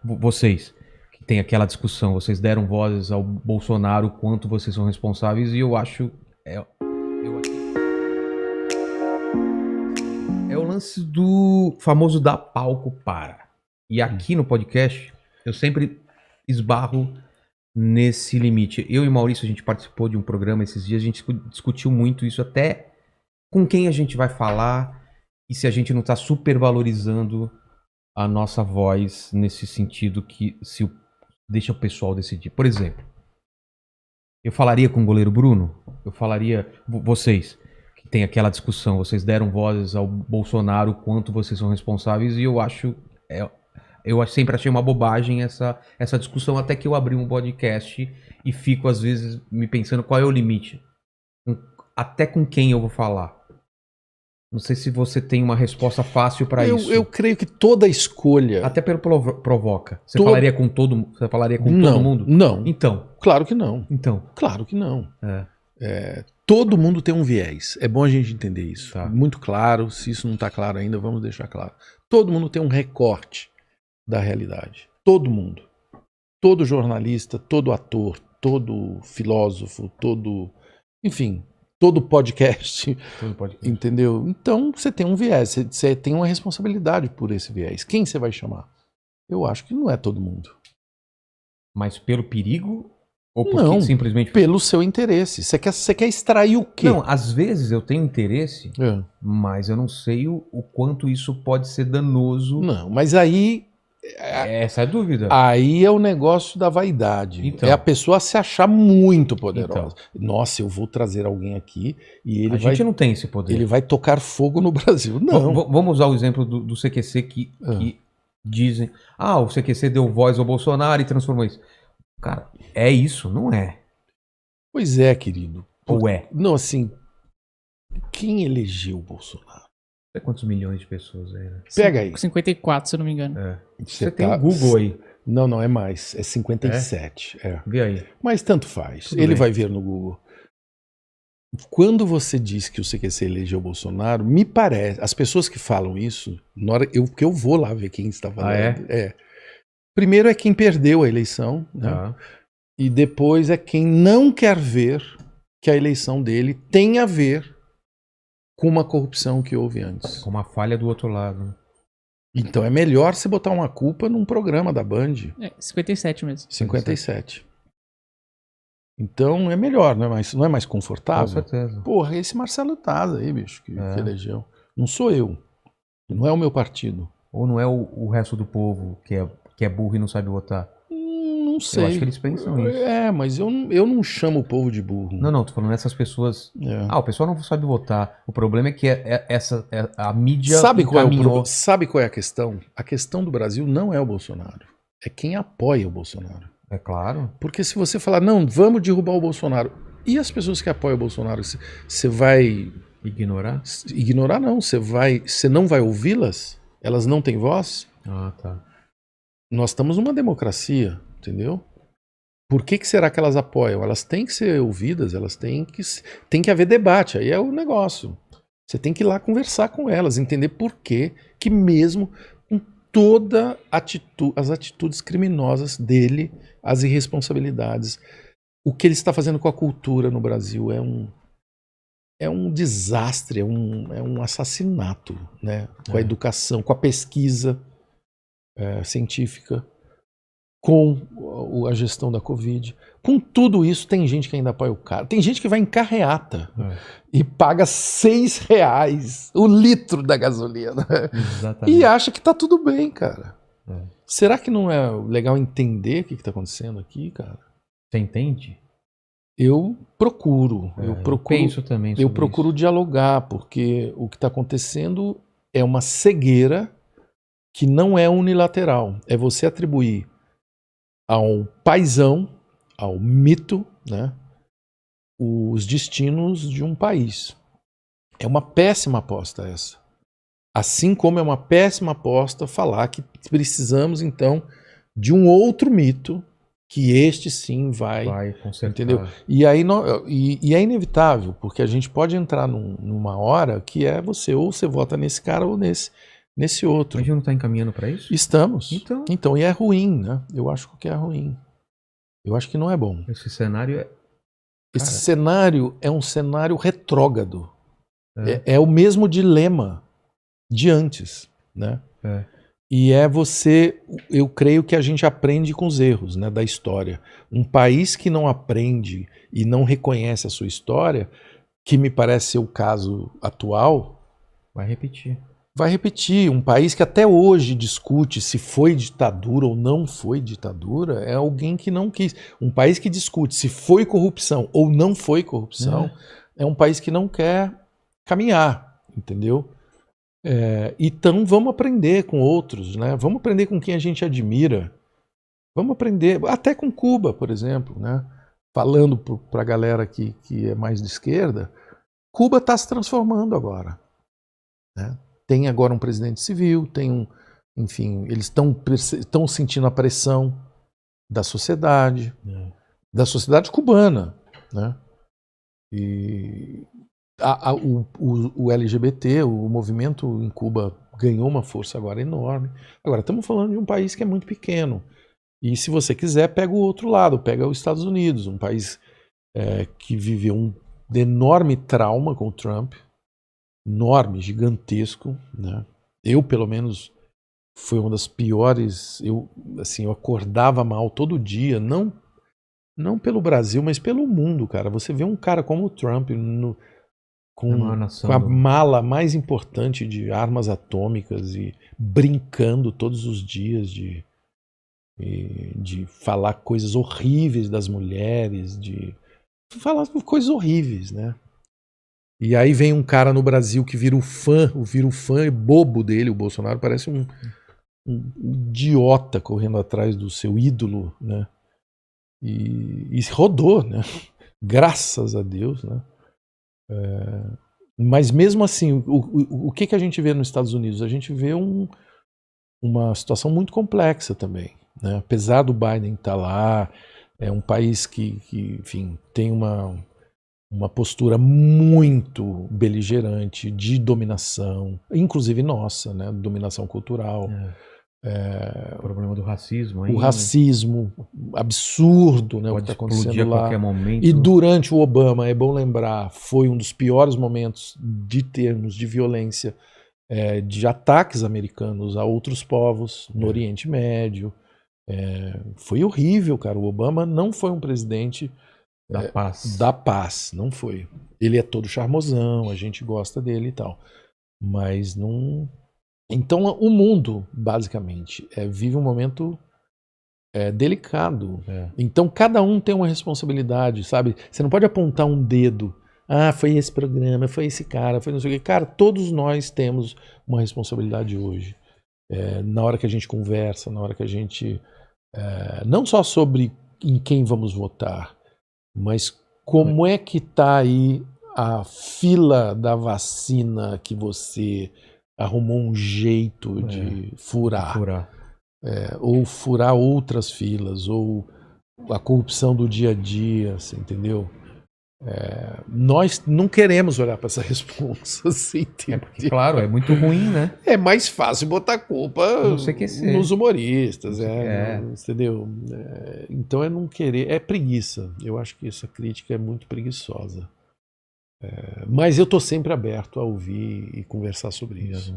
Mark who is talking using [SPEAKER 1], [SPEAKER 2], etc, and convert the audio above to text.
[SPEAKER 1] Vocês que tem aquela discussão, vocês deram vozes ao Bolsonaro, quanto vocês são responsáveis, e eu acho é o lance do famoso dar palco para. E aqui no podcast eu sempre esbarro nesse limite. Eu e Maurício, a gente participou de um programa esses dias, a gente discutiu muito isso, até com quem a gente vai falar e se a gente não está supervalorizando a nossa voz nesse sentido que deixa o pessoal decidir. Por exemplo, eu falaria com o goleiro Bruno, eu falaria, vocês que tem aquela discussão, vocês deram vozes ao Bolsonaro, quanto vocês são responsáveis, e eu sempre achei uma bobagem essa discussão, até que eu abri um podcast e fico às vezes me pensando qual é o limite, até com quem eu vou falar. Não sei se você tem uma resposta fácil para isso.
[SPEAKER 2] Eu creio que toda escolha...
[SPEAKER 1] Até pelo provoca. Você falaria com todo mundo?
[SPEAKER 2] Não.
[SPEAKER 1] Então.
[SPEAKER 2] Claro que não.
[SPEAKER 1] Então.
[SPEAKER 2] Claro que não. Todo mundo tem um viés. É bom a gente entender isso.
[SPEAKER 1] Tá.
[SPEAKER 2] Muito claro. Se isso não está claro ainda, vamos deixar claro. Todo mundo tem um recorte da realidade. Todo mundo. Todo jornalista, todo ator, todo filósofo, enfim... Todo podcast, entendeu? Então você tem um viés, você tem uma responsabilidade por esse viés. Quem você vai chamar? Eu acho que não é todo mundo.
[SPEAKER 1] Mas pelo perigo? Ou porque
[SPEAKER 2] não,
[SPEAKER 1] simplesmente...
[SPEAKER 2] pelo seu interesse. Você quer extrair o quê?
[SPEAKER 1] Não, às vezes eu tenho interesse, mas eu não sei o quanto isso pode ser danoso.
[SPEAKER 2] Não, mas aí...
[SPEAKER 1] Essa é a dúvida.
[SPEAKER 2] Aí é o negócio da vaidade.
[SPEAKER 1] Então.
[SPEAKER 2] É a pessoa se achar muito poderosa. Então. Nossa, eu vou trazer alguém aqui e ele vai...
[SPEAKER 1] A gente não tem esse poder.
[SPEAKER 2] Ele vai tocar fogo no Brasil. Não.
[SPEAKER 1] Vamos usar o exemplo do CQC que dizem... o CQC deu voz ao Bolsonaro e transformou isso. Cara, é isso? Não é.
[SPEAKER 2] Pois é, querido.
[SPEAKER 1] Ou é?
[SPEAKER 2] Não, assim... Quem elegeu o Bolsonaro?
[SPEAKER 1] Quantos milhões de pessoas aí, né?
[SPEAKER 2] Pega aí.
[SPEAKER 3] 54, se eu não me engano.
[SPEAKER 1] Você tem o Google aí.
[SPEAKER 2] Não é mais. É 57.
[SPEAKER 1] Vê aí.
[SPEAKER 2] Mas tanto faz.
[SPEAKER 1] Tudo
[SPEAKER 2] Ele
[SPEAKER 1] bem.
[SPEAKER 2] vai ver no Google. Quando você diz que o CQC elegeu o Bolsonaro, me parece... As pessoas que falam isso, na hora porque eu vou lá ver quem está falando. Primeiro é quem perdeu a eleição, né? E depois é quem não quer ver que a eleição dele tem a ver com uma corrupção que houve antes.
[SPEAKER 1] Com uma falha do outro lado.
[SPEAKER 2] Então é melhor você botar uma culpa num programa da Band.
[SPEAKER 3] 57 mesmo.
[SPEAKER 2] 57. Então é melhor, não é mais confortável?
[SPEAKER 1] Com certeza.
[SPEAKER 2] Porra, esse Marcelo Taz aí, bicho, que elegeu. Não sou eu. Não é o meu partido.
[SPEAKER 1] Ou não é o resto do povo que é burro e não sabe votar?
[SPEAKER 2] Não sei.
[SPEAKER 1] Eu acho que eles pensam isso.
[SPEAKER 2] Mas eu não chamo o povo de burro.
[SPEAKER 1] Não, tô falando essas pessoas... o pessoal não sabe votar. O problema é que a mídia
[SPEAKER 2] Sabe
[SPEAKER 1] encaminhou...
[SPEAKER 2] Sabe qual é a questão? A questão do Brasil não é o Bolsonaro. É quem apoia o Bolsonaro.
[SPEAKER 1] É claro.
[SPEAKER 2] Porque se você falar, não, vamos derrubar o Bolsonaro. E as pessoas que apoiam o Bolsonaro, você vai...
[SPEAKER 1] Ignorar?
[SPEAKER 2] Ignorar não. Você não vai ouvi-las? Elas não têm voz?
[SPEAKER 1] Tá.
[SPEAKER 2] Nós estamos numa democracia, entendeu? Por que será que elas apoiam? Elas têm que ser ouvidas, elas tem que haver debate, aí é o negócio. Você tem que ir lá conversar com elas, entender por que mesmo com todas as atitudes criminosas dele, as irresponsabilidades, o que ele está fazendo com a cultura no Brasil é um desastre, é um assassinato, né? Com a educação, com a pesquisa científica, com a gestão da Covid. Com tudo isso, tem gente que ainda apoia o cara. Tem gente que vai em carreata e paga R$6 o litro da gasolina.
[SPEAKER 1] Exatamente.
[SPEAKER 2] E acha que tá tudo bem, cara. Será que não é legal entender o que tá acontecendo aqui, cara?
[SPEAKER 1] Você entende?
[SPEAKER 2] Eu procuro.
[SPEAKER 1] Penso também sobre
[SPEAKER 2] eu procuro
[SPEAKER 1] isso.
[SPEAKER 2] dialogar, porque o que está acontecendo é uma cegueira que não é unilateral. É você atribuir ao paizão, ao mito, né, os destinos de um país. É uma péssima aposta essa. Assim como é uma péssima aposta falar que precisamos, então, de um outro mito, que este sim vai
[SPEAKER 1] consertar.
[SPEAKER 2] Entendeu? E aí e é inevitável, porque a gente pode entrar numa hora que ou você vota nesse cara ou nesse. nesse outro.
[SPEAKER 1] A gente não está encaminhando para isso?
[SPEAKER 2] Estamos.
[SPEAKER 1] Então,
[SPEAKER 2] E é ruim, né? Eu acho que é ruim. Eu acho que não é bom.
[SPEAKER 1] esse cenário é...
[SPEAKER 2] Esse cenário é um cenário retrógrado.
[SPEAKER 1] É.
[SPEAKER 2] É o mesmo dilema de antes, né?
[SPEAKER 1] É.
[SPEAKER 2] E eu creio que a gente aprende com os erros, né, da história. Um país que não aprende e não reconhece a sua história, que me parece ser o caso atual,
[SPEAKER 1] Vai repetir.
[SPEAKER 2] vai repetir. Um país que até hoje discute se foi ditadura ou não foi ditadura, é alguém que não quis. Um país que discute se foi corrupção ou não foi corrupção, é um país que não quer caminhar, entendeu? Então vamos aprender com outros, né? Vamos aprender com quem a gente admira. Vamos aprender, até com Cuba, por exemplo, né? Falando para a galera que é mais de esquerda, Cuba está se transformando agora, né? Tem agora um presidente civil, enfim, eles estão sentindo a pressão da sociedade cubana, né? E o LGBT, o movimento em Cuba ganhou uma força agora enorme. Agora, estamos falando de um país que é muito pequeno. E se você quiser, pega o outro lado, pega os Estados Unidos, um país que viveu um enorme trauma com o Trump, enorme, gigantesco, né? Eu, pelo menos, foi uma das piores. Eu acordava mal todo dia, não pelo Brasil, mas pelo mundo, cara. Você vê um cara como o Trump com a mala mais importante de armas atômicas e brincando todos os dias de falar coisas horríveis das mulheres, de falar coisas horríveis, né? E aí vem um cara no Brasil que vira o fã bobo dele, o Bolsonaro, parece um idiota correndo atrás do seu ídolo, né? E rodou, né? Graças a Deus, né? Mas mesmo assim, o que a gente vê nos Estados Unidos? A gente vê uma situação muito complexa também, né? Apesar do Biden estar lá, é um país que enfim, tem uma postura muito beligerante de dominação, inclusive nossa, né? Dominação cultural.
[SPEAKER 1] O problema do racismo aí.
[SPEAKER 2] O racismo absurdo, né?
[SPEAKER 1] Pode
[SPEAKER 2] o que está
[SPEAKER 1] explodir
[SPEAKER 2] acontecendo
[SPEAKER 1] a
[SPEAKER 2] lá.
[SPEAKER 1] qualquer momento.
[SPEAKER 2] E durante o Obama, é bom lembrar, foi um dos piores momentos de termos de violência, de ataques americanos a outros povos no Oriente Médio. Foi horrível, cara. O Obama não foi um presidente da paz, não foi. Ele é todo charmosão, a gente gosta dele e tal. Mas não... Então o mundo, basicamente, vive um momento delicado. Então cada um tem uma responsabilidade, sabe? Você não pode apontar um dedo. Ah, foi esse programa, foi esse cara, foi não sei o quê. Cara, todos nós temos uma responsabilidade hoje. Na hora que a gente conversa, na hora que a gente... não só sobre em quem vamos votar, mas como é que está aí a fila da vacina que você arrumou um jeito de furar. Ou furar outras filas, ou a corrupção do dia a dia, assim, entendeu? Nós não queremos olhar para essa resposta, assim,
[SPEAKER 1] porque, claro, é muito ruim, né?
[SPEAKER 2] É mais fácil botar culpa nos humoristas, entendeu? Então é não querer, é preguiça. Eu acho que essa crítica é muito preguiçosa. Mas eu estou sempre aberto a ouvir e conversar sobre isso.